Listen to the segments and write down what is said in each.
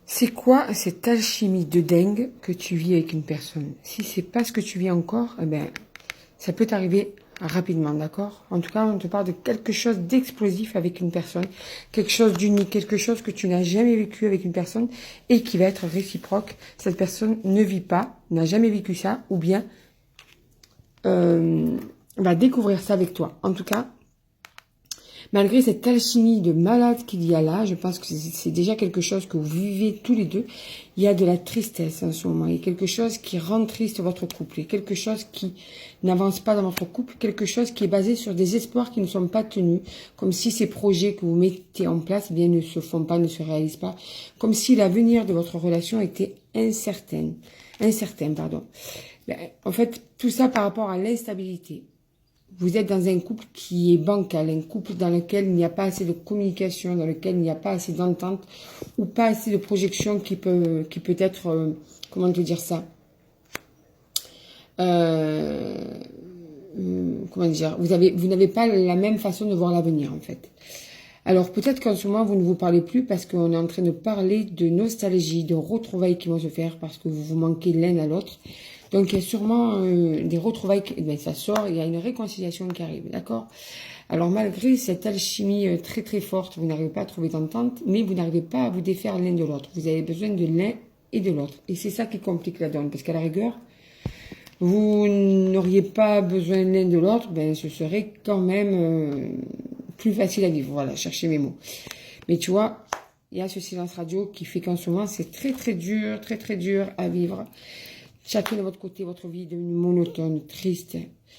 C'est quoi cette alchimie de dingue que tu vis avec une personne? Si c'est pas ce que tu vis encore, eh ben, ça peut t'arriver rapidement, d'accord? En tout cas, on te parle de quelque chose d'explosif avec une personne, quelque chose d'unique, quelque chose que tu n'as jamais vécu avec une personne et qui va être réciproque. Cette personne ne vit pas, n'a jamais vécu ça, ou bien va découvrir ça avec toi. En tout cas, malgré cette alchimie de malade qu'il y a là, je pense que c'est déjà quelque chose que vous vivez tous les deux. Il y a de la tristesse en ce moment. Il y a quelque chose qui rend triste votre couple. Il y a quelque chose qui n'avance pas dans votre couple. Quelque chose qui est basé sur des espoirs qui ne sont pas tenus. Comme si ces projets que vous mettez en place, eh bien, ne se font pas, ne se réalisent pas. Comme si l'avenir de votre relation était incertain. Incertain, pardon. Ben, en fait, tout ça par rapport à l'instabilité. Vous êtes dans un couple qui est bancal, un couple dans lequel il n'y a pas assez de communication, dans lequel il n'y a pas assez d'entente ou pas assez de projection qui peut être, comment te dire ça, comment dire, vous n'avez pas la même façon de voir l'avenir en fait. Alors peut-être qu'en ce moment vous ne vous parlez plus parce qu'on est en train de parler de nostalgie, de retrouvailles qui vont se faire parce que vous vous manquez l'un à l'autre. Donc il y a sûrement des retrouvailles, ben, ça sort, il y a une réconciliation qui arrive, d'accord? Alors malgré cette alchimie très très forte, vous n'arrivez pas à trouver d'entente, mais vous n'arrivez pas à vous défaire l'un de l'autre. Vous avez besoin de l'un et de l'autre. Et c'est ça qui complique la donne, parce qu'à la rigueur, vous n'auriez pas besoin l'un de l'autre, ben ce serait quand même plus facile à vivre. Voilà, cherchez mes mots. Mais tu vois, il y a ce silence radio qui fait qu'en ce moment, c'est très très dur à vivre. Chacun de votre côté, votre vie est devenue monotone, triste.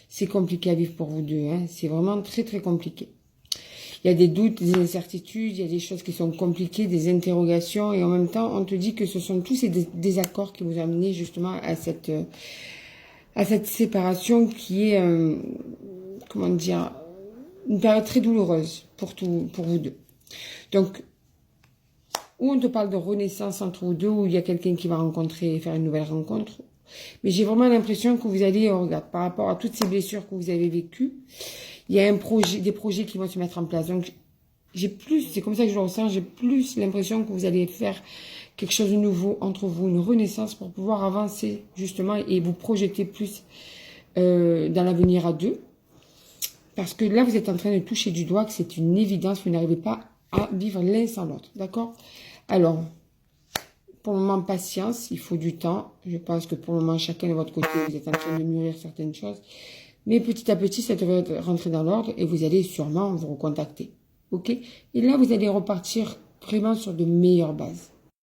C'est compliqué à vivre pour vous deux. Hein. C'est vraiment très très compliqué. Il y a des doutes, des incertitudes, il y a des choses qui sont compliquées, des interrogations. Et en même temps, on te dit que ce sont tous ces désaccords qui vous ont amené justement à cette séparation qui est, comment dire, une période très douloureuse pour vous deux. Donc, ou on te parle de renaissance entre vous deux, où il y a quelqu'un qui va faire une nouvelle rencontre. Mais j'ai vraiment l'impression que vous allez, regarde, par rapport à toutes ces blessures que vous avez vécues, il y a des projets qui vont se mettre en place. Donc, c'est comme ça que je le ressens, j'ai plus l'impression que vous allez faire quelque chose de nouveau entre vous, une renaissance pour pouvoir avancer justement et vous projeter plus dans l'avenir à deux. Parce que là, vous êtes en train de toucher du doigt que c'est une évidence, vous n'arrivez pas à vivre l'un sans l'autre, d'accord? Alors, pour le moment, patience, il faut du temps. Je pense que pour le moment, chacun de votre côté, vous êtes en train de mûrir certaines choses. Mais petit à petit, ça devrait rentrer dans l'ordre et vous allez sûrement vous recontacter. Ok? Et là, vous allez repartir vraiment sur de meilleures bases.